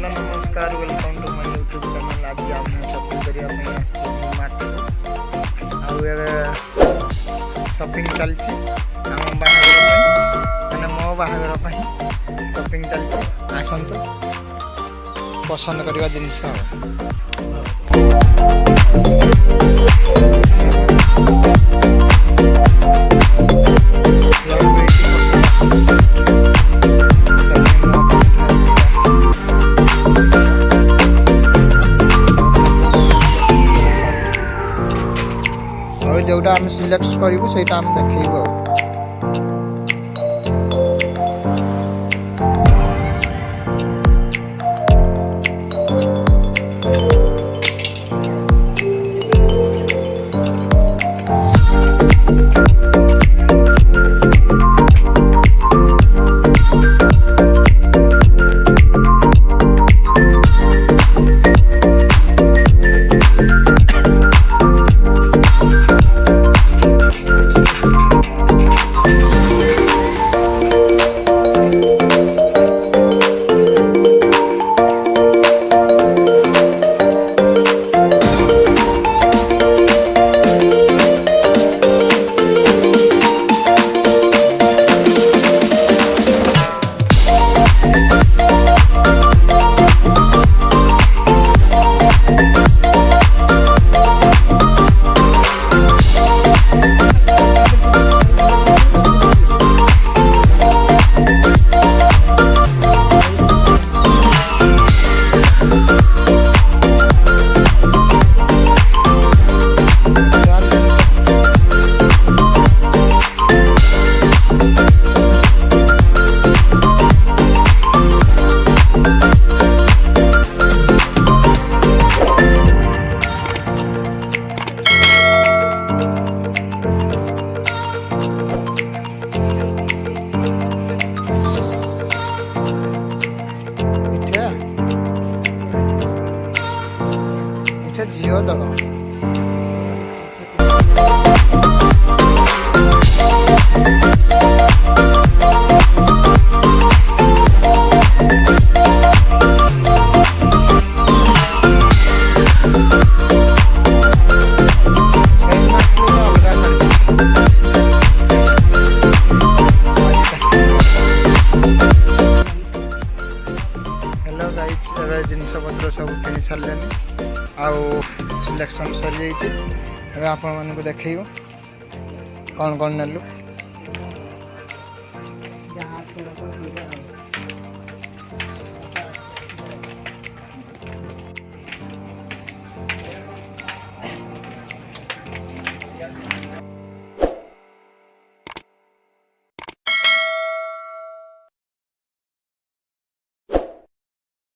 नमस्कार, welcome to my YouTube channel. आज आम शॉपिंग करने शॉपिंग चलती आम बाहागर मैंने मो बाहागर शॉपिंग चलती। आसतु पसंद करवा जिनस जोटा आम सिलेक्ट करूँ से देखो। झील दल जिनस पत्र सब किन सारे आउ सिलेक्शन सरी जाइए। आप देखो कौन कौन नेलु।